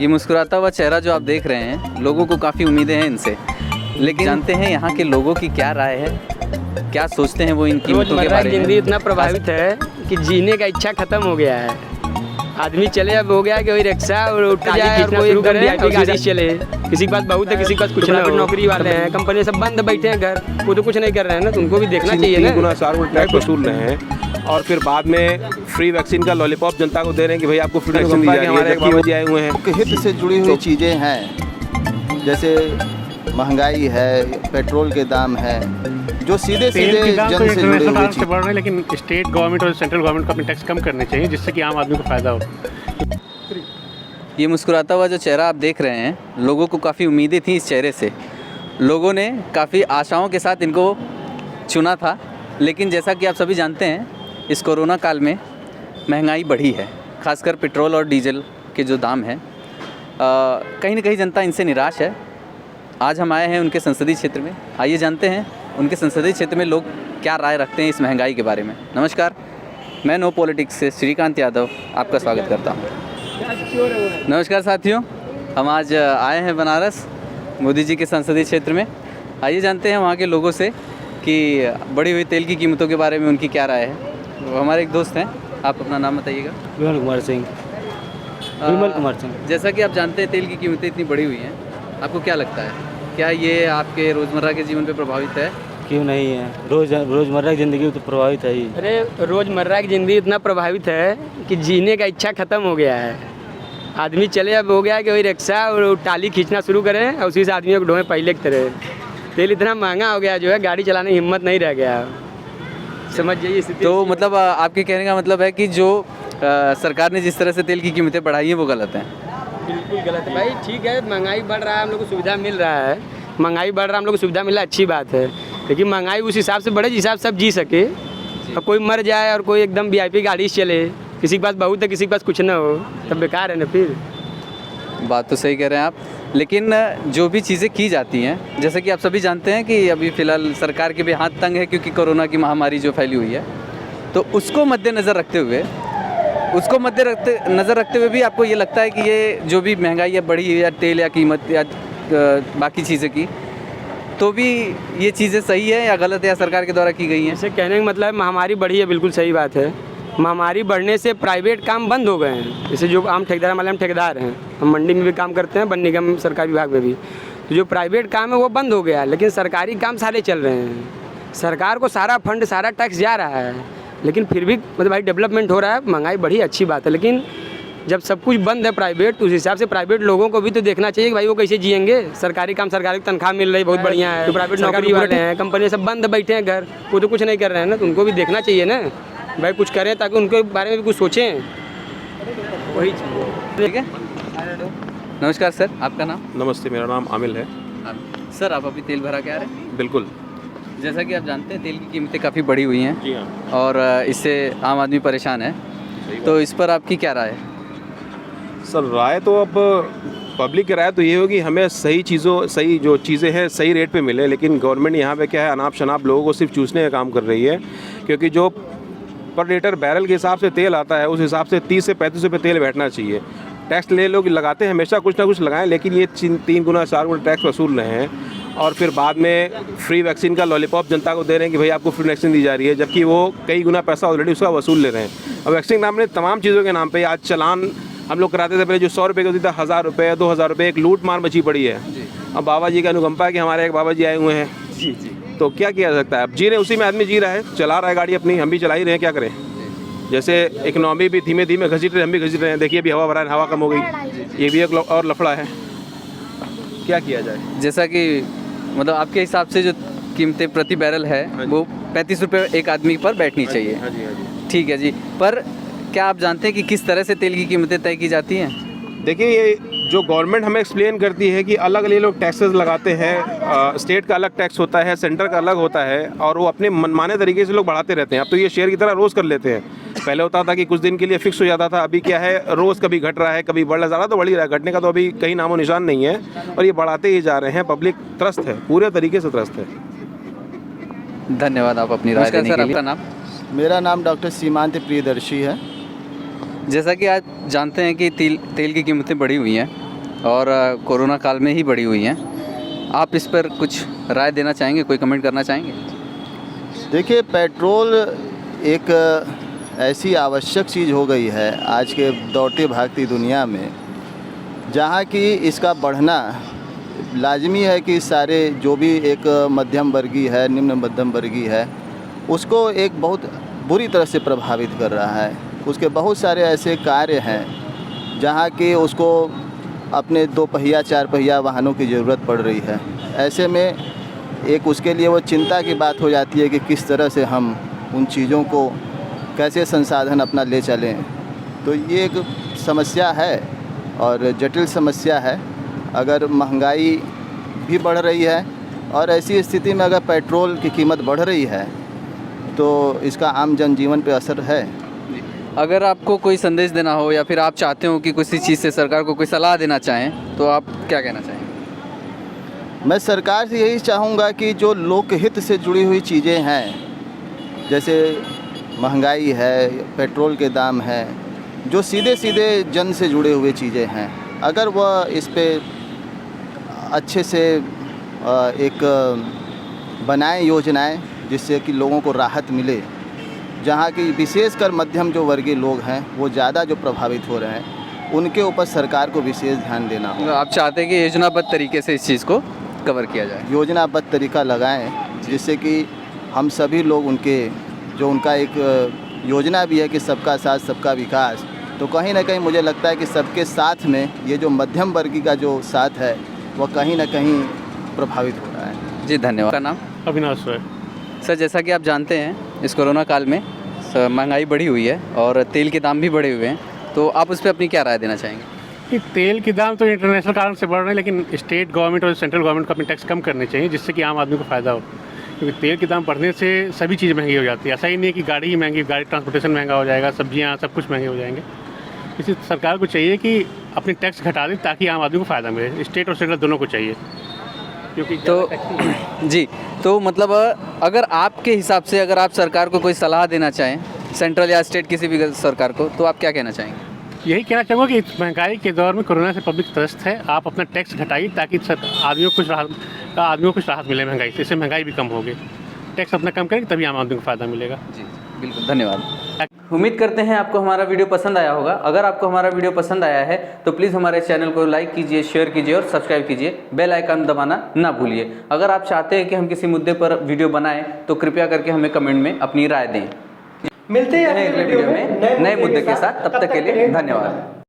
ये मुस्कुराता हुआ चेहरा जो आप देख रहे हैं, लोगों को काफ़ी उम्मीदें हैं इनसे, लेकिन जानते हैं यहाँ के लोगों की क्या राय है, क्या सोचते हैं वो इन कीमतों के बारे में। जिंदगी इतना प्रभावित है कि जीने का इच्छा खत्म हो गया है। आदमी चले अब हो गया है कि वही रिक्शा और उठ जाए और कोई गाड़ी चले, किसी के पास बहुत है, किसी के पास कुछ ना, नौकरी वाले हैं, कंपनी सब बंद बैठे हैं घर, वो तो कुछ नहीं कर रहे हैं ना, तो उनको भी देखना चाहिए ना। 3 गुना 4 गुना टैक्स वसूल रहे हैं और फिर बाद में फ्री वैक्सीन का लॉलीपॉप जनता को दे रहे हैं कि भाई आपको फ्री वैक्सीन दी जा रही है, जबकि वो आए हुए हैं। हित से जुड़ी हुई चीज़ें हैं, जैसे महंगाई है, पेट्रोल के दाम है, जो सीधे सीधे जन से जुड़े हुए चीज़ बढ़ रहे हैं, लेकिन स्टेट गवर्नमेंट और सेंट्रल गवर्नमेंट को अपने टैक्स कम करने चाहिए, जिससे कि आम आदमी को फ़ायदा हो। ये मुस्कुराता हुआ जो चेहरा आप देख रहे हैं, लोगों को काफ़ी उम्मीदें थी इस चेहरे से, लोगों ने काफ़ी आशाओं के साथ इनको चुना था, लेकिन जैसा कि आप सभी जानते हैं, इस कोरोना काल में महंगाई बढ़ी है, खासकर पेट्रोल और डीजल के जो दाम हैं, कहीं ना कहीं जनता इनसे निराश है। आज हम आए हैं उनके संसदीय क्षेत्र में, आइए जानते हैं उनके संसदीय क्षेत्र में लोग क्या राय रखते हैं इस महंगाई के बारे में। नमस्कार, मैं नो पॉलिटिक्स से श्रीकांत यादव आपका स्वागत करता हूँ। नमस्कार साथियों, हम आज आए हैं बनारस मोदी जी के संसदीय क्षेत्र में। आइए जानते हैं वहाँ के लोगों से कि बढ़ी हुई तेल की कीमतों के बारे में उनकी क्या राय है। वो हमारे एक दोस्त हैं, आप अपना नाम बताइएगा। विमल कुमार सिंह। विमल कुमार सिंह। जैसा कि आप जानते हैं तेल की कीमतें इतनी बढ़ी हुई हैं, आपको क्या लगता है, क्या ये आपके रोज़मर्रा के जीवन पे प्रभावित है? क्यों नहीं है, रोज़मर्रा की ज़िंदगी तो प्रभावित है ही। अरे रोज़मर्रा की ज़िंदगी इतना प्रभावित है कि जीने का इच्छा ख़त्म हो गया है। आदमी चले अब हो गया है कि वही रिक्शा और टाली खींचना शुरू करें और उसी से आदमियों को ढोएं पहले की तरह। तेल इतना महंगा हो गया जो है, गाड़ी चलाने की हिम्मत नहीं रह गया, समझ जाइए स्थिति। तो मतलब आपके कहने का मतलब है कि जो सरकार ने जिस तरह से तेल की कीमतें बढ़ाई हैं वो गलत हैं? बिल्कुल गलत है भाई। ठीक है, महंगाई बढ़ रहा है, हम लोग को सुविधा मिल रहा है, महंगाई बढ़ रहा है, हम लोग को सुविधा मिल रहा है, अच्छी बात है, लेकिन महंगाई उस हिसाब से बढ़े जिस हिसाब से सब जी सके। अब कोई मर जाए और कोई एकदम VIP गाड़ी से चले, किसी के पास बहुत है, किसी के पास कुछ ना हो, तब बेकार है ना। फिर बात तो सही कह रहे हैं आप, लेकिन जो भी चीज़ें की जाती हैं, जैसे कि आप सभी जानते हैं कि अभी फ़िलहाल सरकार के भी हाथ तंग है क्योंकि कोरोना की महामारी जो फैली हुई है, तो उसको मद्देनज़र रखते हुए भी आपको ये लगता है कि ये जो भी महंगाई है बढ़ी है या तेल या कीमत या बाकी चीज़ें की, तो भी ये चीज़ें सही है या गलत है या सरकार के द्वारा की गई हैं? इसे कहने का मतलब महामारी बढ़ी है, बिल्कुल सही बात है। महामारी बढ़ने से प्राइवेट काम बंद हो गए हैं, जैसे जो आम ठेकेदार वाले हम ठेकेदार हैं, हम मंडी में भी काम करते हैं, वन निगम सरकारी विभाग में भी, तो जो प्राइवेट काम है वो बंद हो गया, लेकिन सरकारी काम सारे चल रहे हैं। सरकार को सारा फंड सारा टैक्स जा रहा है, लेकिन फिर भी मतलब भाई डेवलपमेंट हो रहा है, महंगाई बढ़ी अच्छी बात है, लेकिन जब सब कुछ बंद है प्राइवेट, तो उस हिसाब से प्राइवेट लोगों को भी तो देखना चाहिए कि भाई वो कैसे जिएंगे। सरकारी काम, सरकारी तनख्वाह मिल रही बहुत बढ़िया है, तो प्राइवेट नौकरी वाले हैं, कंपनी सब बंद बैठे हैं घर, वो तो कुछ नहीं कर रहे हैं ना, तो उनको भी देखना चाहिए ना भाई, कुछ करें ताकि उनके बारे में भी कुछ सोचें, वही ठीक है। नमस्कार सर, आपका नाम? नमस्ते, मेरा नाम आमिल है। सर, आप अभी तेल भरा के आ रहे हैं? बिल्कुल। जैसा कि आप जानते हैं तेल की कीमतें काफ़ी बढ़ी हुई हैं। जी हाँ। और इससे आम आदमी परेशान है, तो इस पर आपकी क्या राय है? सर, राय तो अब पब्लिक की राय तो ये होगी हमें सही जो चीज़ें हैं सही रेट पे मिले, लेकिन गवर्नमेंट यहाँ पे क्या है, अनाप शनाप लोगों को सिर्फ चूसने का काम कर रही है, क्योंकि जो पर लीटर बैरल के हिसाब से तेल आता है उस हिसाब से 30 से 35 रुपये तेल बैठना चाहिए। टैक्स ले लोग लगाते हैं, हमेशा कुछ ना कुछ लगाएं, लेकिन ये 3 गुना 4 गुना टैक्स वसूल रहे हैं और फिर बाद में फ्री वैक्सीन का लॉलीपॉप जनता को दे रहे हैं कि भाई आपको फ्री वैक्सीन दी जा रही है, जबकि वो कई गुना पैसा ऑलरेडी उसका वसूल ले रहे हैं। अब वैक्सीन नाम ने तमाम चीज़ों के नाम पर आज चलान हम लोग कराते थे, पहले जो 100 रुपये की होती था 1000 रुपये 2000 रुपये, एक लूट मार मची पड़ी है। अब बाबा जी का अनुकंपा है कि हमारे एक बाबा जी आए हुए हैं, तो क्या किया जा सकता है। अब जी रहे, उसी में आदमी जी रहा है, चला रहा है गाड़ी अपनी, हम भी चला ही रहे हैं, क्या करें। जैसे इकोनॉमी भी धीमे धीमे घसीट रहे, हम भी घसीट रहे हैं। देखिए अभी हवा भरा है, हवा कम हो गई, ये भी एक और लफड़ा है, क्या किया जाए। जैसा कि मतलब आपके हिसाब से जो कीमतें प्रति बैरल है वो 35 रुपये एक आदमी पर बैठनी चाहिए। हाँ जी, हाँ जी। ठीक है जी, पर क्या आप जानते हैं कि किस तरह से तेल की कीमतें तय की जाती हैं? देखिए, ये जो गवर्नमेंट हमें एक्सप्लेन करती है कि अलग अलग लोग टैक्सेस लगाते हैं, स्टेट का अलग टैक्स होता है, सेंटर का अलग होता है, और वो अपने मनमाने तरीके से लोग बढ़ाते रहते हैं। अब तो ये शेयर की तरह रोज़ कर लेते हैं। पहले होता था कि कुछ दिन के लिए फिक्स हो जाता था, अभी क्या है, रोज़ कभी घट रहा है, कभी बढ़ रहा है, ज़्यादा तो बढ़ ही रहा है, घटने का तो अभी कहीं नामो निशान नहीं है, और ये बढ़ाते ही जा रहे हैं। पब्लिक त्रस्त है, पूरे तरीके से त्रस्त है। धन्यवाद आप अपनी राय देने के लिए। आपका नाम? मेरा नाम डॉक्टर सीमांत प्रियदर्शी है। जैसा कि आज जानते हैं कि तेल की कीमतें बढ़ी हुई हैं और कोरोना काल में ही बढ़ी हुई हैं। आप इस पर कुछ राय देना चाहेंगे, कोई कमेंट करना चाहेंगे? देखिए, पेट्रोल एक ऐसी आवश्यक चीज़ हो गई है आज के दौड़ती भागती दुनिया में, जहाँ की इसका बढ़ना लाजमी है कि सारे जो भी एक मध्यम वर्गीय है, निम्न मध्यम वर्गीय है, उसको एक बहुत बुरी तरह से प्रभावित कर रहा है। उसके बहुत सारे ऐसे कार्य हैं जहाँ कि उसको अपने 2 पहिया 4 पहिया वाहनों की ज़रूरत पड़ रही है। ऐसे में एक उसके लिए वो चिंता की बात हो जाती है कि किस तरह से हम उन चीज़ों को कैसे संसाधन अपना ले चलें। तो ये एक समस्या है और जटिल समस्या है। अगर महंगाई भी बढ़ रही है और ऐसी स्थिति में अगर पेट्रोल की कीमत बढ़ रही है तो इसका आम जनजीवन पे असर है। अगर आपको कोई संदेश देना हो या फिर आप चाहते हो कि किसी चीज़ से सरकार को कोई सलाह देना चाहें तो आप क्या कहना चाहेंगे? मैं सरकार से यही चाहूँगा कि जो लोकहित से जुड़ी हुई चीज़ें हैं, जैसे महंगाई है, पेट्रोल के दाम है, जो सीधे सीधे जन से जुड़े हुए चीज़ें हैं, अगर वह इस पे अच्छे से एक बनाएं योजनाएं जिससे कि लोगों को राहत मिले, जहाँ की विशेषकर मध्यम जो वर्गीय लोग हैं वो ज़्यादा जो प्रभावित हो रहे हैं, उनके ऊपर सरकार को विशेष ध्यान देना होगा। आप चाहते हैं कि योजनाबद्ध तरीके से इस चीज़ को कवर किया जाए? योजनाबद्ध तरीका लगाएं जिससे कि हम सभी लोग उनका एक योजना भी है कि सबका साथ सबका विकास, तो कहीं ना कहीं मुझे लगता है कि सबके साथ में ये जो मध्यम वर्गीय का जो साथ है वह कहीं ना कहीं प्रभावित हो रहा है। जी धन्यवाद। का नाम? अविनाश है। सर, जैसा कि आप जानते हैं इस कोरोना काल में महंगाई बढ़ी हुई है और तेल के दाम भी बढ़े हुए हैं, तो आप उस पर अपनी क्या राय देना चाहेंगे? कि तेल के दाम तो इंटरनेशनल कारण से बढ़ रहे हैं, लेकिन स्टेट गवर्नमेंट और सेंट्रल गवर्नमेंट को अपने टैक्स कम करने चाहिए जिससे कि आम आदमी को फ़ायदा हो। क्योंकि तेल के दाम बढ़ने से सभी चीज़ महंगी हो जाती है। ऐसा ही नहीं है कि गाड़ी ही महंगी, गाड़ी ट्रांसपोर्टेशन महंगा हो जाएगा, सब्जियाँ सब कुछ महंगे हो जाएंगे। इसी सरकार को चाहिए कि अपनी टैक्स घटा दे ताकि आम आदमी को फ़ायदा मिले। स्टेट और सेंट्रल दोनों को चाहिए, क्योंकि जी, तो मतलब अगर आपके हिसाब से अगर आप सरकार को कोई सलाह देना चाहें, सेंट्रल या स्टेट किसी भी सरकार को, तो आप क्या कहना चाहेंगे? यही कहना चाहूँगा कि इस महंगाई के दौर में कोरोना से पब्लिक त्रस्त है, आप अपना टैक्स घटाइए ताकि आदमियों को कुछ राहत मिले महंगाई से। इससे महंगाई भी कम होगी। टैक्स अपना कम करेंगे तभी आम आदमी को फ़ायदा मिलेगा। जी बिल्कुल, धन्यवाद। उम्मीद करते हैं आपको हमारा वीडियो पसंद आया होगा। अगर आपको हमारा वीडियो पसंद आया है तो प्लीज़ हमारे चैनल को लाइक कीजिए, शेयर कीजिए और सब्सक्राइब कीजिए। बेल आइकन दबाना ना भूलिए। अगर आप चाहते हैं कि हम किसी मुद्दे पर वीडियो बनाएं तो कृपया करके हमें कमेंट में अपनी राय दें। मिलते हैं अगले वीडियो में नए मुद्दे के साथ। तब तक के लिए धन्यवाद।